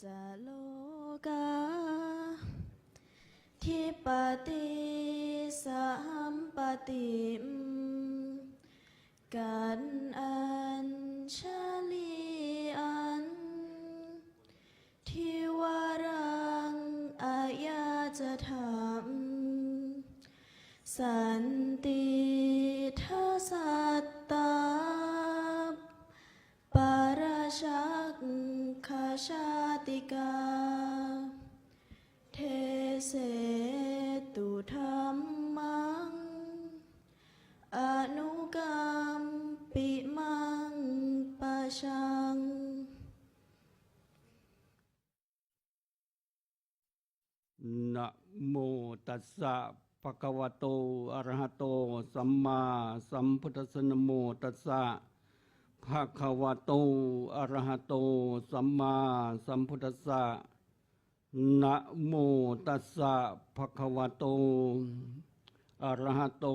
จะโลกาทิปติสัมปติกันอัญชลีอันทิวารังอายาจะธรรมสันติทัสสัตตาปาราชักขชาติกาเทเสตุธัมมังอนุกรรมปิมังปะชังนะโมตัสสะภะคะวะโตอะระหะโตสัมมาสัมพุทธัสสะนะโมตัสสะภะคะวะโตอะระหะโตสัมมาสัมพุทธัสสะนะโมตัสสะภะคะวะโตอะระหะโต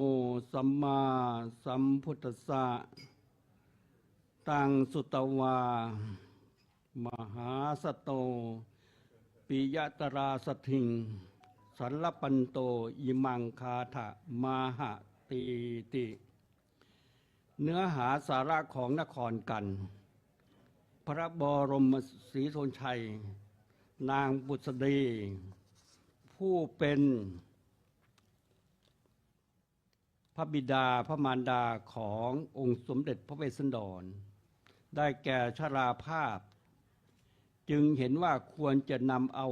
สัมมาสัมพุทธัสสะตังสุตวามหาสโตปิยตราสถิงสัลลปันโตอิมังคาถะมหะติติเนื้อหาสาระของนครกันพระบรมศรีธนชัยนางบุษดีผู้เป็นพระบิดาพระมารดาขององค์สมเด็จพระเวสสันดรได้แก่ชราภาพจึงเห็นว่าควรจะนำเอา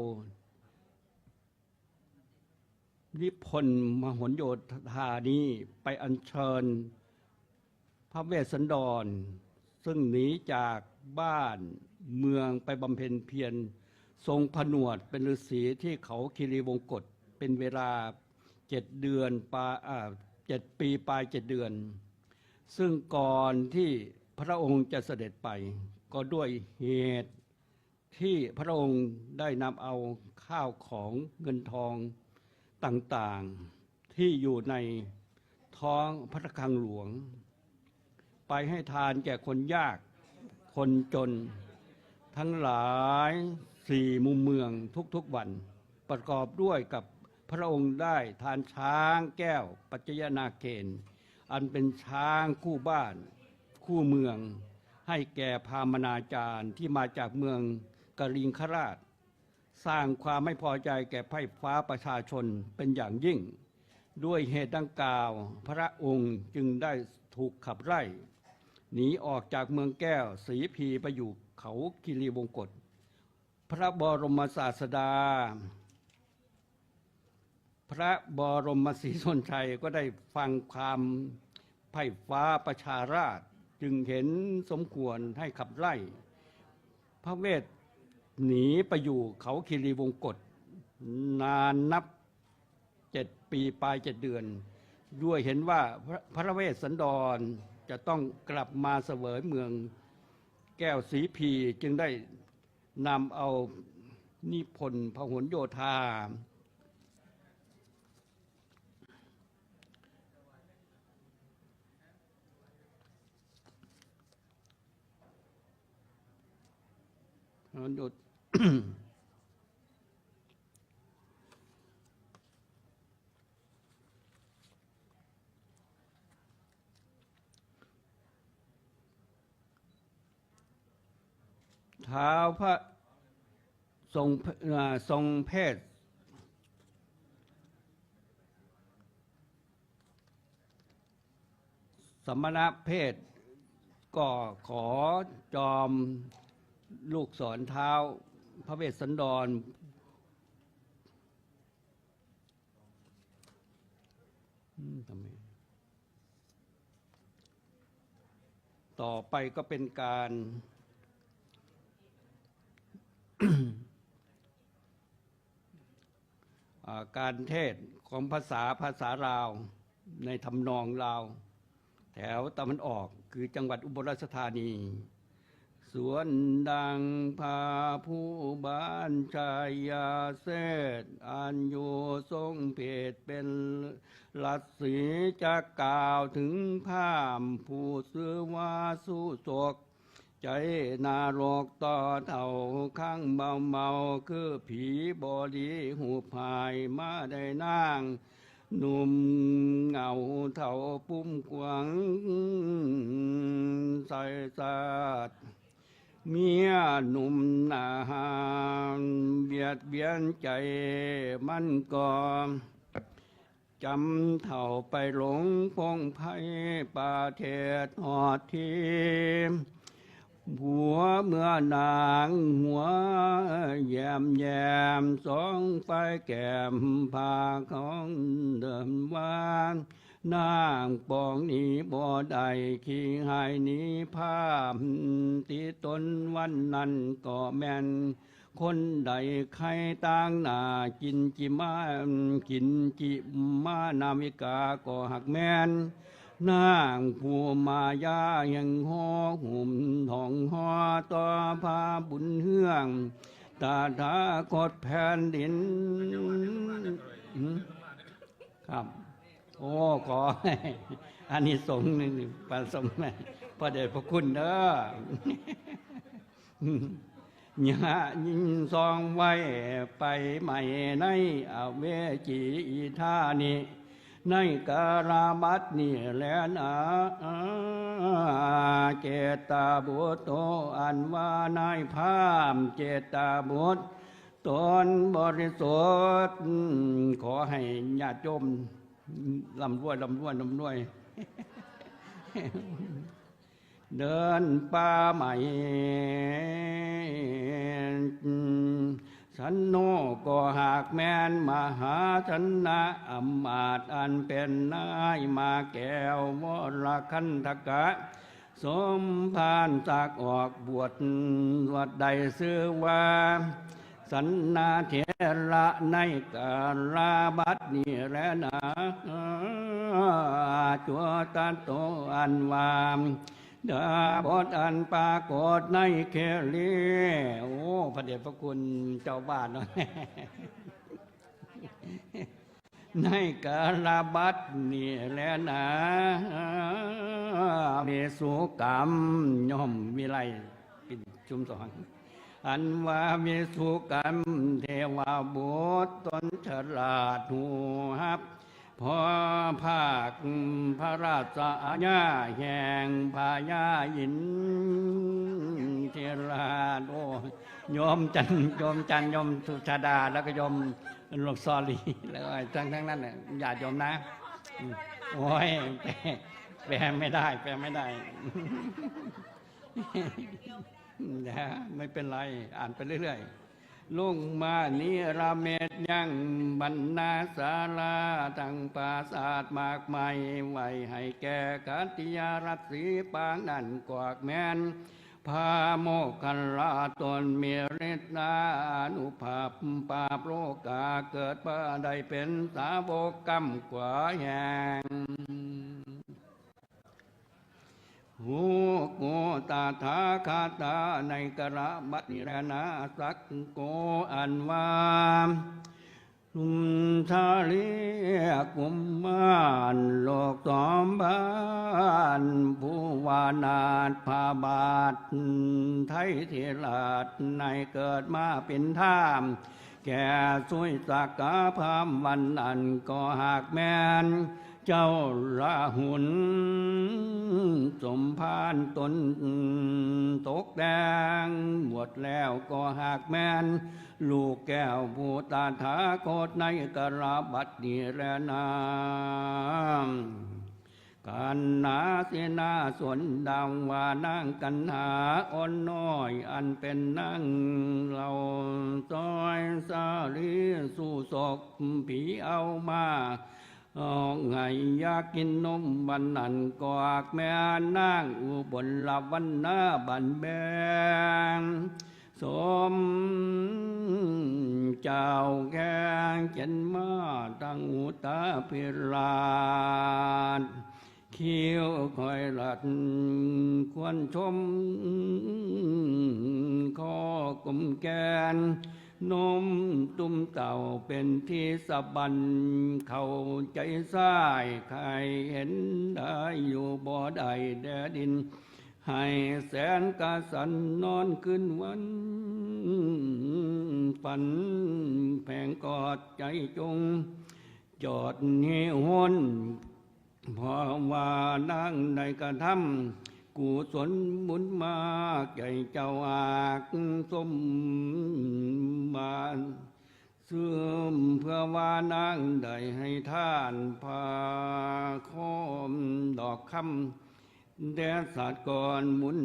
นิพนธ์มโหโยธานี้ไปอัญเชิญพระเวสสันดรซึ่งหนีจากบ้านเมืองไปบำเพ็ญเพียรทรงผนวดเป็นฤาษีที่เขาคีรีวงกฏเป็นเวลา7 เดือน7 ปีปลาย7 เดือนซึ่งก่อนที่พระองค์จะเสด็จไปก็ด้วยเหตุที่พระองค์ได้นำเอาข้าวของเงินทองต่างๆที่อยู่ในท้องพระคลังหลวงไปให้ทานแก่คนยากคนจนทั้งหลาย4 มุมเมืองทุกๆวันประกอบด้วยกับพระองค์ได้ทานช้างแก้วปัจจยนาเกณฑ์อันเป็นช้างคู่บ้านคู่เมืองให้แก่พามนาจารย์ที่มาจากเมืองกลิงคราชสร้างความไม่พอใจแก่ไพร่ฟ้าประชาชนเป็นอย่างยิ่งด้วยเหตุดังกล่าวพระองค์จึงได้ถูกขับไล่หนีออกจากเมืองแก้วศรีพีไปอยู่เขาคีรีวงกฏพระบรมศาสดาพระบรมศรีธนชัยก็ได้ฟังความไพร่ฟ้าประชาราษฎร์จึงเห็นสมควรให้ขับไล่พระเวทหนีไปอยู่เขาคีรีวงกฏนานนับ7 ปีปลาย7 เดือนด้วยเห็นว่าพระเวสสันดรจะต้องกลับมาเสวยเมืองแก้วศรีพีจึงได้นำเอานิพนธ์พหลโยธาท้าวพระทรงเพศสมณเพศ ก็ขอจอมลูกศรเท้าพระเวสสันดรทำไมต่อไปก็เป็นการ การเทศของภาษาลาวในทำนองลาวแถวตะวันออกคือจังหวัดอุบลราชธานีสวนดังพาผู้บ้านชายาเสดอันโยทรงเพศเป็นลัดสีจะกล่าวถึงพามผู้ซื้อว่าสู้ศกใจนารกต่อเท่าข้างเมาคือผีบอดีหูพายมาได้นางหนุ่มเงาเท่าปุ้มกวางใส่สาดเมียหนุ่มนาเบียดเบียนใจมันก่อจำเท่าไปหลงพงไพ่ป่าเทศหอดทีหัวเมื่อนางหัวแยมสองไฟแก้มผาของเดิมวางนางปองนี้บ่ได้ขี้หายนี้ภาพตีตนวันนั้นก็แม่นคนใดใครต่างหน้ากินจิมากินจิมานาวิกาก็หักแม่นนางผู้มายาแห่งหอหุ่มทองหอต่อพาบุญเฮืองตาถาคตแผ่นดินครับโอ้ขออันนี้สงฆ์หนึ่งประสงค์พระเดชพระคุณเด้ออย่ายิงซองไว้ไปใหม่ในอเวจีธานีในการาบัดนี่แลนะเจตาบุตรโตอันว่านายพามเจตาบุตรตนบริสุทธิ์ขอให้ญาติโยมลำรวยเดินป่าใหม่ฉันโนก็หากแม่นมหาชนะอำมาตย์อันเป็นนายมาแก้ววรคันธกะสมภารจากออกบวชวัดใดซื้อว่าสันนาเถระในกาลาบัดนี้แลนะจัวตันโตอันวามดาบทอันปรากฏในเคลีโอ้พระเดชพระคุณเจ้าบ้านเนาะในกาลบัดนี่แหละนะเมสุกรรมย่อมวิไลปินชุมสอนอันว่าเมสุกรรมเทวบุตรตนฉลาดหูฮับพอภาคพระราชอาญาแห่งพญายินเทราโดยมจันยมสุชาดาแล้วก็ยมหลวงซอลีแล้วทั้งนั้นเนี่ยญาติโยมนะโอ้ยแปลไม่ได้นะไม่เป็นไรอ่านไปเรื่อยๆลงมานิราเมตยังบรรณาศาลาทั้งปราสาทมากมายไว้ให้แก่กัตติยารัตสีปางนั่นกวากแม่นพาโมกขันลาตนเมีฤทธานุภาพปาโลกาเกิดปะใดเป็นสาวกกรรมกว่าแห่งหูโกตาถาคาตาในกระบัดนิรนาสักโกอันวามลุมชาลีกุมมานโลกสมบานผู้วานาถพาบาทไทยเทราชในเกิดมาเป็นท่ามแก่สุยสักกาพามวันอันก็หากแม่นเจ้าราหุนสมภารตนตกแดงหมดแล้วก็หากแม่นลูกแก้วผู้ตาถาคตในกระบัดนิรนามก ขันนาเสนาสวนดังว่านางกันหาอ่อนน้อยอันเป็นนางเราต้อยสาลีสู่ศกผีเอามาไงอยากกินนมบันนันกอกแม่นางอุบลละวันนาบันแบงสมเจ้าแกงเจนมาตั้งอุตาพิราชเขียวคอยหลัดควรชมข้อกลมแกนนมตุ้มเต่าเป็นที่สะบันเข้าใจซ้ายใครเห็นได้อยู่บ่ได้แดดินให้แสนกาสันนอนขึ้นวันฝันแผงกอดใจจงจอดเหี่ยวหนเพราะว่านั่งในกระทำกุศลบุญมาใจเจ้าอากสมมาเสื่อมเพื่อว่านั่งได้ให้ท่านพาคมดอกคำแดดสัตว์ก่อนหมุน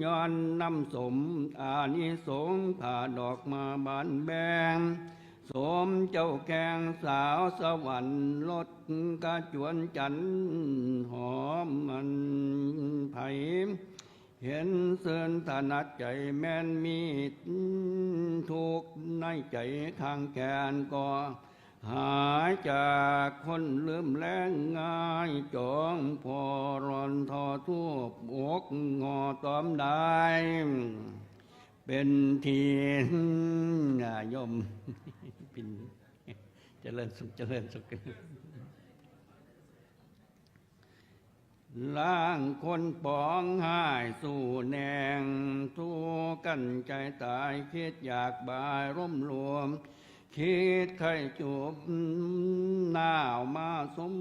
ย้อนน้ำสมอานิสงส์ผ่าดอกมาบานแบงสมเจ้าแกงสาวสวรรค์ลดกระจวนจันหอมมันไผ่เห็นเสื่อนถนัดใจแม่นมีทุกในใจข้างแกนก็หายจากคนลืมแรงง่ายจองพอรอนทอทั่วอกงอตอมได้เป็นทียมปินเจริญสุขเจริญสุขล้างคนปองหายสู่แนงสู้กันใจตายคิดอยากบายร่มรวมคิดใครจูบหน้าวมาสม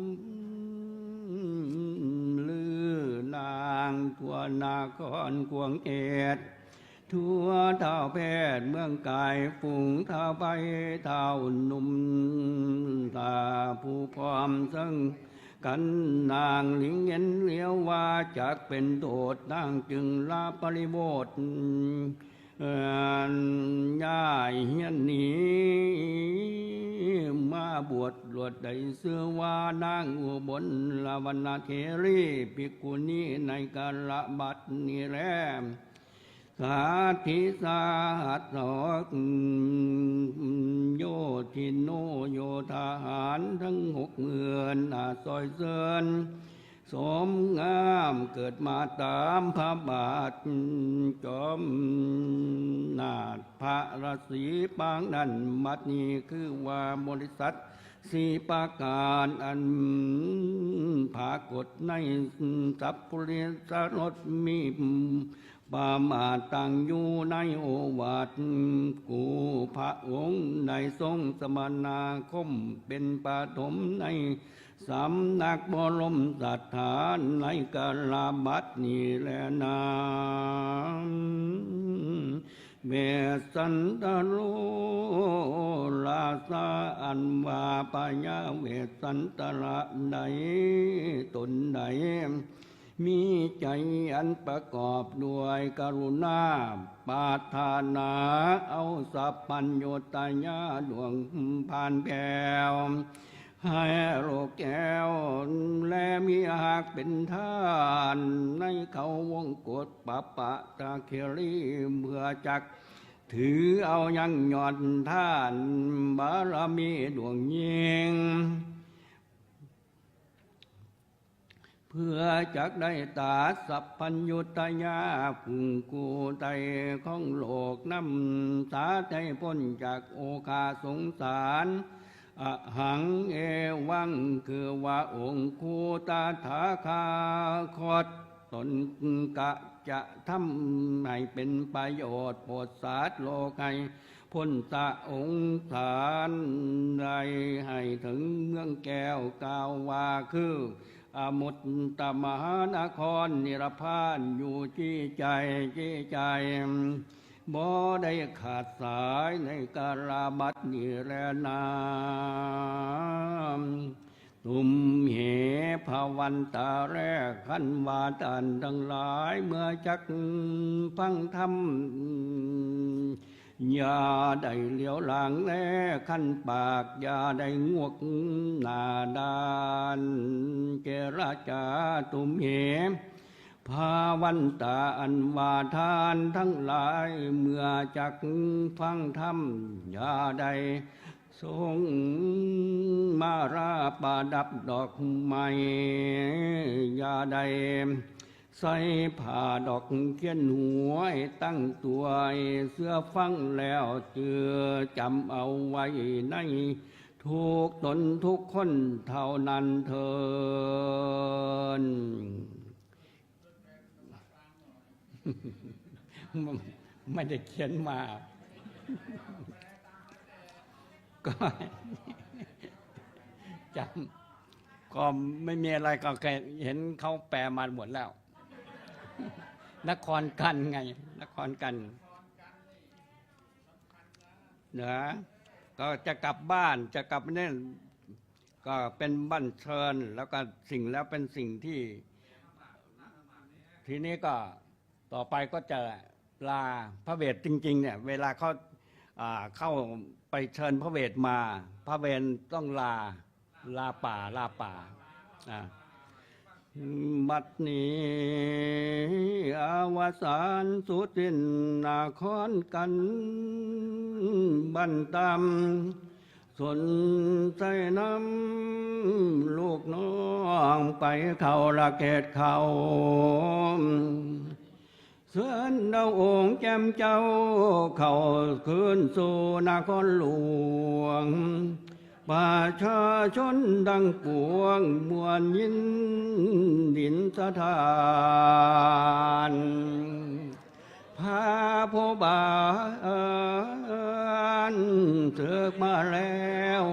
ลือนางทั่วนาครกวงเกตทั่วเท่าแพทย์เมืองกายฝูงเท่าไปเท่าหนุ่มตาผู้พร้อมซึ่งกันนางหลิงเห็นเลี้ยวว่าจากเป็นโดดนางจึงลาปริโภทย่ายเฮียนหนีมาบวชหลวดได้เสื้อว่านางอุบลลาวนาเทรีภิกขุณีในกาลบัดนี้แลสาธิสาหัสสกโยธินโนโยธาหารทั้ง60,000ซอยเซินสมงามเกิดมาตามพระบาทจอมนาถพระราศีปางนันมัดนี้คือว่าบริษัทสีปาการอันภากฏในสัพพุริสรสมีปามาตั้งอยู่ในโอวาทกูพระองค์ในทรงสมนาคมเป็นปฐมในสำนักบรมสถานในกาลบัดนี้แลนาเวสันตโรลาสาอันวาปัญญาเวสันตระใดตนใดมีใจอันประกอบด้วยกรุณาปรารถนาเอาสัพพัญโยตญาดวงผ่านแก้วให้โลกแก้วและมีหากเป็นท่านในเขาวงกฏปะปะตะเครีเมื่อจักถือเอายังหย่อนท่านบารมีดวงยิ่งเพื่อจักได้ตาสัพพัญญุตญาภูกูไตของโลกน้ำตาใจพ้นจากโอคาสงสารอหังเอวังคือว่าองค์คูตาถาคาคตตนกะจะทำให้เป็นประโยชน์โปรดสาธโลกให้พ้นตาองค์ฐานใดให้ถึงเมืองแก้วกาววาคืออมุตตมหานครนิรพานอยู่ที่ใจบ่ได้ขาดสายในกาลบัดนี้แลนา ตุมเหภาวันตาแรกขันวาตันทั้งหลายเมื่อจักฟังธรรมอย่าได้เหลียวหลังแลขันปากอย่าได้งวกหน้าดานเจรจาตุมเหภาวันตาอันวาทานทั้งหลายเมื่อจักฟังธรรมอย่าได้ทรงมาราประดับดอกไม้อย่าได้ใส่ผ้าดอกเขียนหัวตั้งตัวเสื้อฟังแล้วเจือจำเอาไว้ในทุกตนทุกคนเท่านั้นเถิด ไม่ได้เขียนมา ก็จำก็ไม่มีอะไรก็แค่เห็นเขาแปลมาหมดแล้ว นครกันไงนครกันเหนือก็จะกลับบ้านจะกลับเนี่ยก็เป็นบ้านเชิญแล้วก็สิ่งแล้วเป็นสิ่งที่ทีนี้ก็ต่อไปก็จะลาพระเวทจริงๆเนี่ยเวลาเขาเข้าไปเชิญพระเวทมาพระเวทต้องลาป่าบัดนี้อวสานสุตินนาคอนกันบันตำสนใจน้ำลูกน้องไปเข้าละเกตเขาเสือนดาวองค์แจ่มเจ้าเข้าคืนสู่นครหลวงประชาชนดังปวงมวลยินดินสถานพาโพบานเถือกมาแล้ว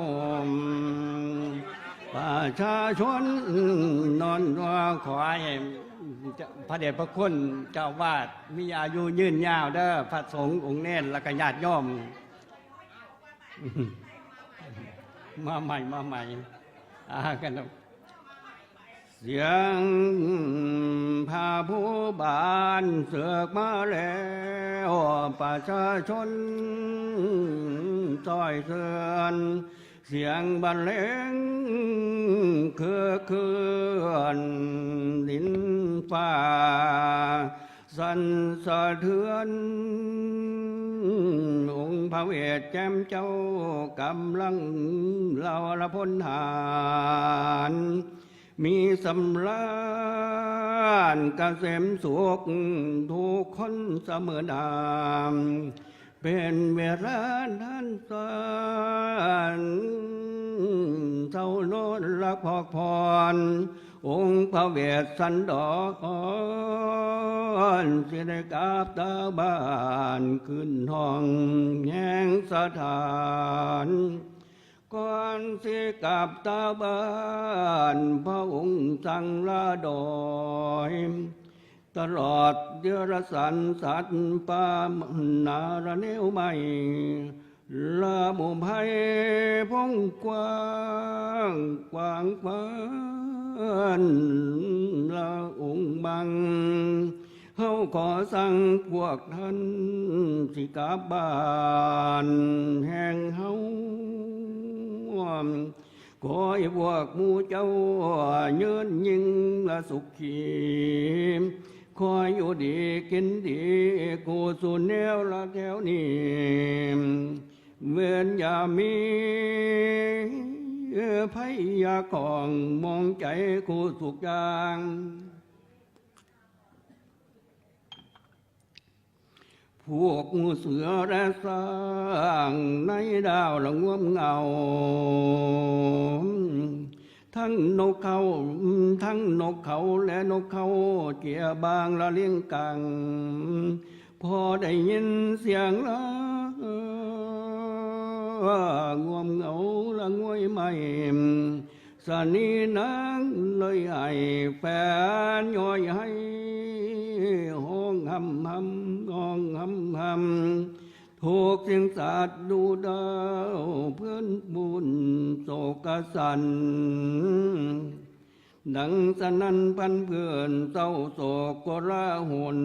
ประชาชนนอนว่าขอให้พระเดชพระคุณเจ้าวาดมีอายุยืนยาวเด้อพระสงฆ์องค์เน้นและก็ญาติโยมมาใหม่กันเสียงพาผู้บานเสือกมาแล้วประชาชนซอยเสือนเสียงบรรเลงคืนดินฟ้าสั่นสะเทือนองค์พระเวทแจ่มเจ้ากำลังเล่าละพลหารมีสำราญเกษมสุขทุกคนเสมอดามเป็นเวลาทันสานเจ้าโนนรักพอกพรองค์พระเวสสันดรสิได้กราบตาบ้านขึ้นห้องแห่งสถานก่อนสิกลับตาบ้านพระองค์สั่งลาดอยตลอดเดือนสันสัตว์ป่านารเนวไม่ละมุมให้พงกว้างฟ้านละองค์บังเฮาขอสั่งพวกท่านสิกลับบ้านแห่งเฮาขอให้พวกหมู่เจ้ายืนยิ่งและสุขีคอยอยู่ดีกินดีกูสุนแนวละแถวนี้เมื่อนอย่ามีพยาของมองใจกูสุขอย่างพวกงูเสือและสร้างในดาวละง่วมเงาทั้งนกเขาและนกเขาเกี่ยบางละเลี้ยงกังพอได้ยินเสียงละง่วมเงาละง่วยไม่สนีนังเลยให้แฟนย่อยให้ห้องห้องทุ ถูกเสียงสัตว์ดูดาวเพื่อนบุญโศกสันดังสนันพันเพื่อนเศร้าโศกกระหน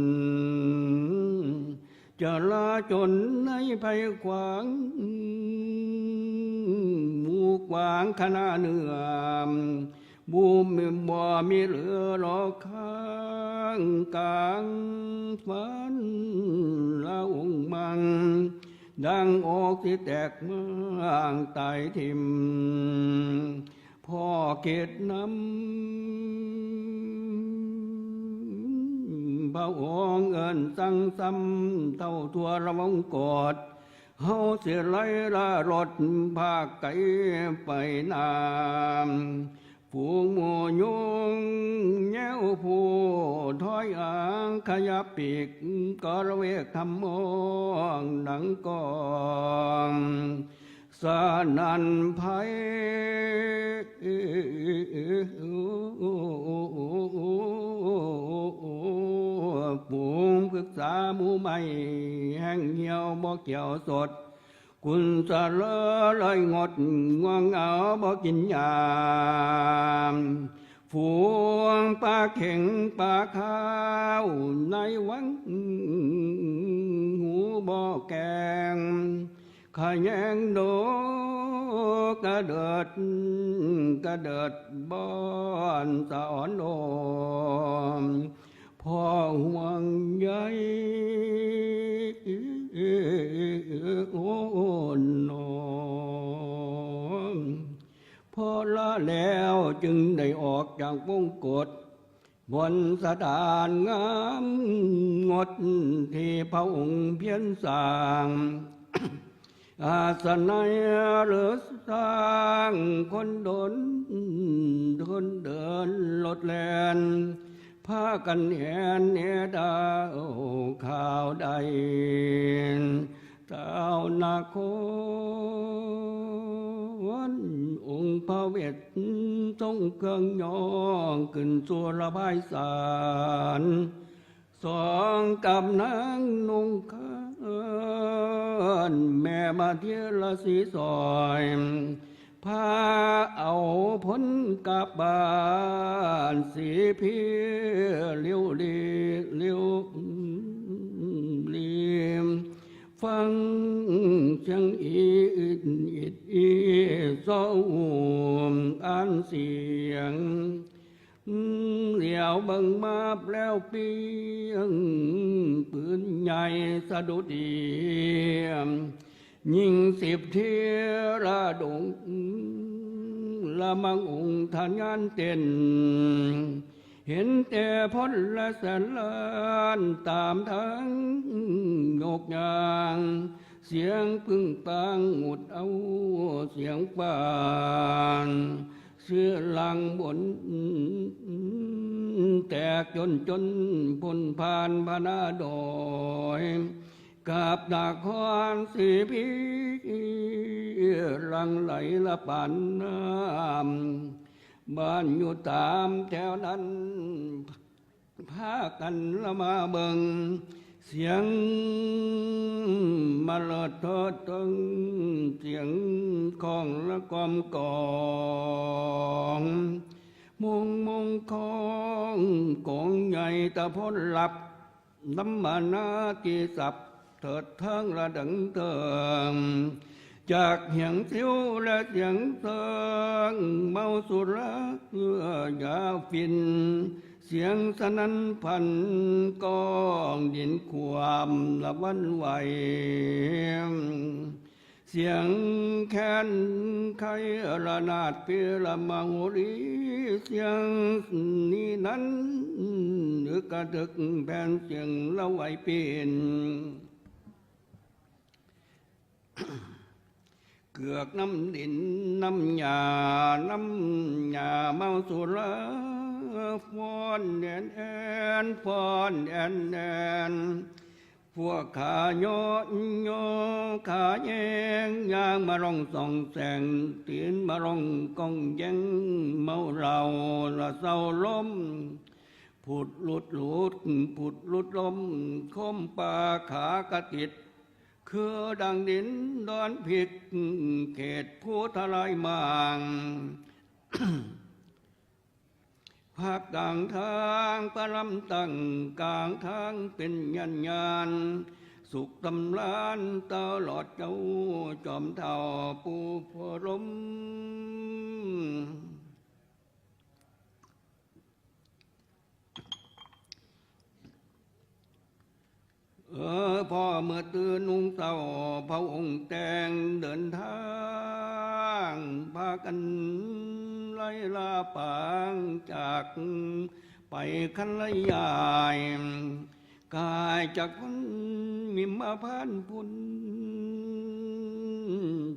จะลาจนในภัยขวางหมู่กวางคณะเนื้อบูมบ่มีเหลือหลอกข้างกลางฝันละองค์มังดังออกที่แตกเมืองไต่ทิมพ่อเกตน้ำพระองค์เอิญสั่งซ้ำเท่าทั่วระวังกอดเฮาเสียไหลละรถภาคไกลไปนามฝูงหมู่ยุงแย้วผู้ถอยอ่างขยับปีกกระเวกทำมองดังกองสนันภัยฝูงปรึกษาหมู่ใหม่แห่งเหี่ยวบ่เกี่ยวสดคุณสะเลเลยงดง่วงเหงาบ่กินยามฝูงปลาเข่งปลาข้าวในวังหูบ่อแกงขะแยงโดกระเดิดบ้อนสะอ่อนโอมพ่อห่วงใยโอ้นอพอละแล้วจึงได้ออกจากวงกฏบนสถานงามงดที่พระองค์เพียรสร้างอาสนัยหรือสร้างคนเดินรถแล่นพากันแห่เนดาวข่าวใดเจ้านาคตองค์พระเวททรงเครื่องย่องขึ้นสู่ระบายสารสองกับนางนุ่งขานแม่มาเทียละสีซอยพาเอาพ้นกับบ้านสีพีเลี้ยวฟังเสียงอีเศร้าอ่านเสียงเหลียวบังมาแล้วเปียงปืนใหญ่สะดุดยิง10 เทียระดงละมังองค์ทานงานเต้นเห็นแต่พ้นละแสนล้านตามทั้งโยกยางเสียงพึ่งปางหมุดเอาเสียงปานเสื้อลังบนแตกจนพ้นผ่านพนาดอยกับนครสีพีลังไหลละปานน้ำบ้านอยู่ตามแถวนั้นพากันละมาเบิ่งเสียงมาลอดทอดตึงเสียงของละกอมกองมงของกองใหญ่ตะพ้นหลับน้ำมานากีสับเถิดทั้งระดังเติงจากเหียงเสียวและเสียงเติงเมาสุราเพื่อยาฟินเสียงสนันพันกองดินความละวันไหวเสียงแค้นไขระนาดเปียละมังรีเสียงนี้นั้นกระดึกแผ่นเสียงละไหวเป็นเกือกน้ำดินน้ำยาเมาสุราฟอนแอนฟอนแอนพวกขาโยขาแยงยางมาร้องส่องแสงตีนมาร้องกองแยงเมาเราละเศร้าล้มผุดหลุดลมคมปาขากระติด คือดังดินดอนผิดเขตผู้ทลายมางภาคกลางทางปรำตั้งกลางทางเป็นยันสุขตำลานตลอดเจ้าจอมเท่าปูพรมพ่อเมื่อตื่นนุ่งเต้าพระองค์แต่งเดินทางพากันไล่ลาปางจากไปคันไลยายกายจากคนมิมาพานพุน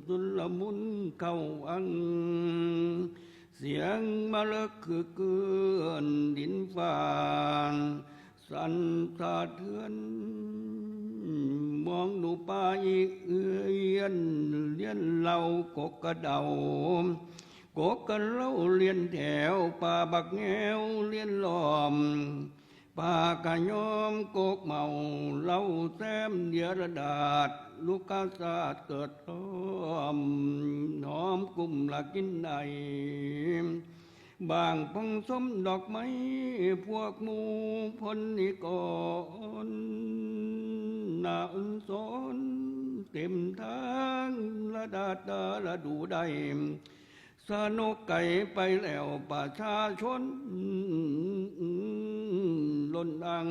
สุลมุนเข้าอังเสียงมาเลิกคือเกือนดินฟ้าสันสะเทือนมองดูป่าอีกเอื้อนเลี้ยนเหล่ากกกระเดากกกันเล่าเลียนแถวป่าบักแงวเลียนล้อมป่ากะยอมกกเมาเล่าแซมเดียระดาษลูกกาศาสเกิดล้อมหอมกุ่มละกินใดบางพงสมดอกไม้พวกหมู่พลนิกรนาอุนสนเต็มทางละดาดาละดูได้สนุกไก่ไปแล้วประชาชนล้นดัง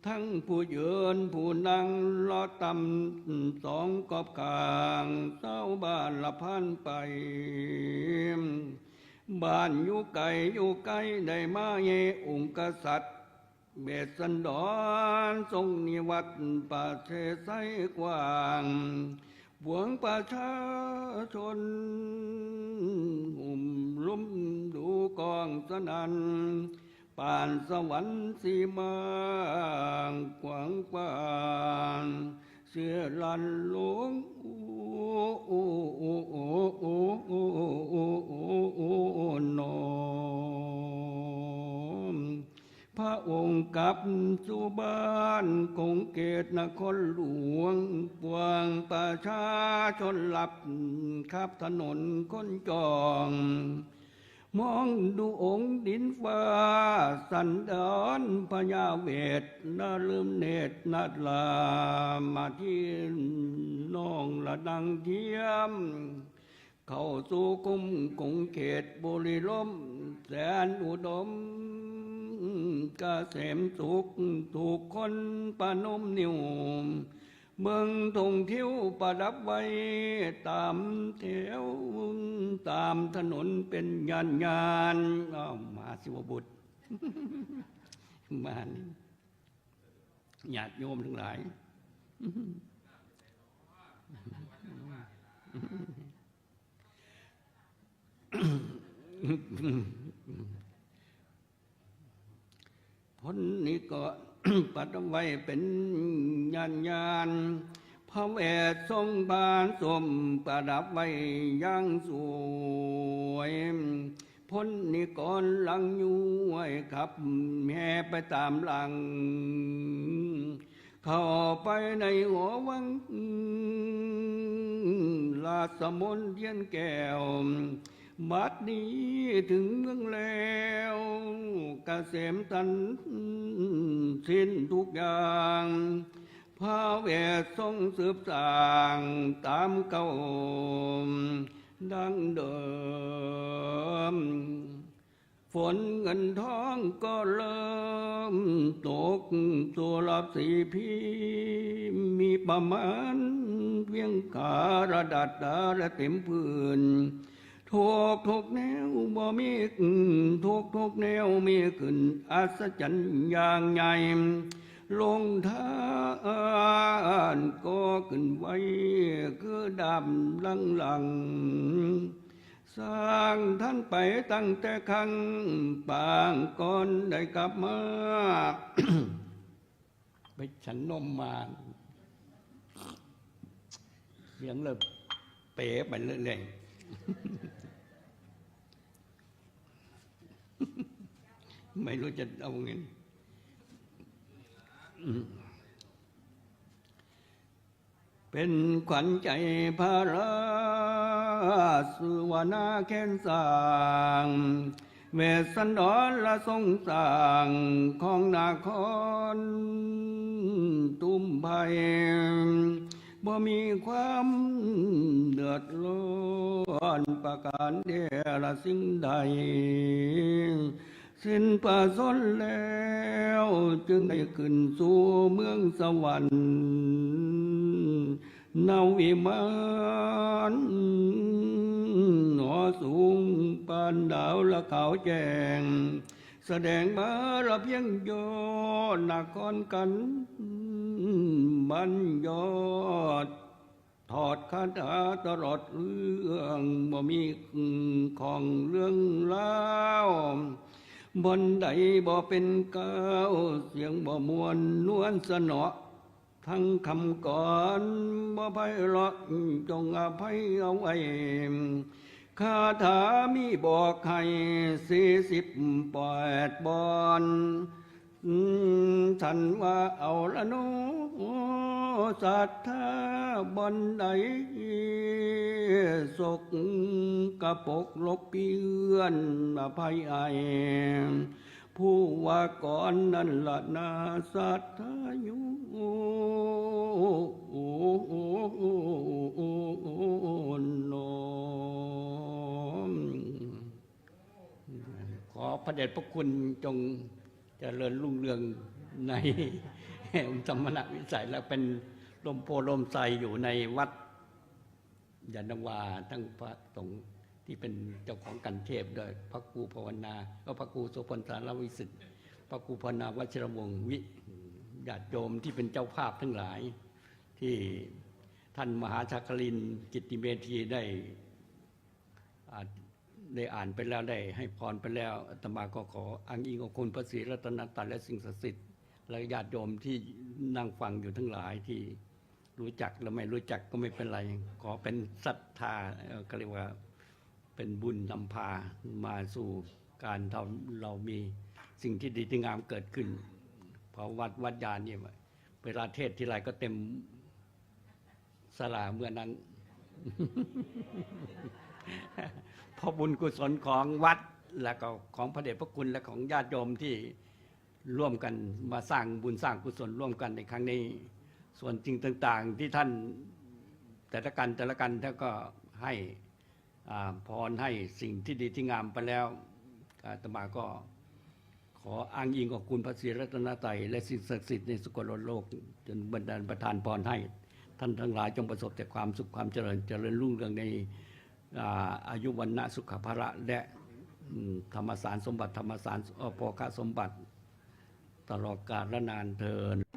ทั้งผู้ยืนผู้นั่งลอต่ำสองกอบกลางเต้าบ้านละพันไปบ้านอยู่ไกลอยู่ไกลได้มาเยองค์กษัตริย์เบสสันดรทรงนิวัตประเทศไทยกว้างบวงประชาชนหุ่มลุ่มดูกองสนันป่านสวรรค์สีมากว้างกว้างเสียลันหลวงนมพระองค์กลับสู่บ้านคงเกตนครหลวงปวงประชาชนหลับขับถนนคนจองมองดูองค์ดินฟ้าสันดอนพญาเวทน่าลืมเนตรนัดลามาที่น้องละดังเทียมเข้าสู่กุมกงเขตบุรีลมแสนอุดมกะเสมสุขถูกคนปนมนิ้วเมืองทงทิวประดับไว้ตามแถวตามถนนเป็นยานมาสิวบุตร มาญาติโยมทั้งหลายพ้นนี้ก็ ปัดไว้เป็นญาณพระเวททรงบานสมประดับไว้ยังสวยพ้นนี้ก่อนหลังย้วยขับแห่ไปตามหลังเข้าไปในหัววังลาสมนเทียนแก้วบัดนี้ถึงเมืองแล้วเกษมตันสิ้นทุกอย่างพระเวททรงสืบสร้างตามเก่าดังเดิมฝนเงินทองก็เริ่มตกตัวรับสีพีมีประมาณเพียงขาระดัดและเต็มพื้นทุกแนวบ่มีทุกแนวมีขึ้นอัศจรรย์อย่างใหญ่ลงทานก็ขึ้นไว้คือดำหลังสร้างท่านไปตั้งแต่ครั้งปางก่อนได้กลับมา ไปฉันนมมาเสียงเลยเป๋ไปเรื่อยๆ ไม่รู้จะเอาเงิน เป็นขวัญใจพระราสุวรรณแค้นสร้างเวสสันดรละทรงสร้างของนาครตุ้มไผ่บ่มีความเดือดร้อนประการเดียละสิ่งใดสิ้นประสนแล้วจึงได้ขึ้นสู่เมืองสวรรค์นาวิมานหนอสูงปานดาวละขาวแจ้งแสดงมาละเพียงโยนครกันมันยอดถอดคาถาตลอดเรื่องบ่มีของเรื่องเล่าบนใดบ่เป็นก้าวเสียงบ่มวนนวลสนอทั้งคำก่อนบ่ไพเราะจงอภัยเอาไว้คาถามีบอกให้48 บอนท่านว่าเอาละโนศรัทธาบนใดศกกระปกลบเพียนอภัยไอผู้ว่าก่อนนั่นละนาศรัทธาอยู่นขอพระเดชพระคุณจงเจริญรุ่งเรืองในสมณวิสัยและเป็นลมโพลมใสอยู่ในวัดยานนาวาทั้งพระสงฆ์ที่เป็นเจ้าของกันเทพโดยพระครูภาวนาก็พระครูโสพลสารวิสิทธิ์พระครูภาวนาวชิรวงศ์ญาติโยมที่เป็นเจ้าภาพทั้งหลายที่ท่านมหาชากลินกิตติเมธีได้อ่านไปแล้วได้ให้พรไปแล้วอาตมาก็ขออ้างอิงของคุณพระศรีรัตนตรัยและสิ่งศักดิ์สิทธิ์และญาติโยมที่นั่งฟังอยู่ทั้งหลายที่รู้จักและไม่รู้จักก็ไม่เป็นไรขอเป็นศรัทธาก็เรียกว่าเป็นบุญนำพามาสู่การทำเรามีสิ่งที่ดีที่งามเกิดขึ้นเพราะวัดยานเนี่ยเวลาเทศที่ไรก็เต็มศาลาเมื่อนั้น เพราะบุญกุศลของวัดและก็ของพระเดชพระคุณและของญาติโยมที่ร่วมกันมาสร้างบุญสร้างกุศลร่วมกันในครั้งนี้ส่วนจริงต่างๆที่ท่านแต่ละกันท่านก็ให้พรให้สิ่งที่ดีที่งามไปแล้วอาตมาก็ขออ้างอิงของคุณพระศรีรัตนตรัยและสิ่งศักดิ์สิทธิ์ในสุคลโลกจนบันดาลประทานพรให้ท่านทั้งหลายจงประสบแต่ความสุขความเจริญรุ่งเรืองในอายุวรรณะสุขภระและธรรมสารสมบัติธรรมสารโภคสมบัติตลอดกาลและนานเทอญ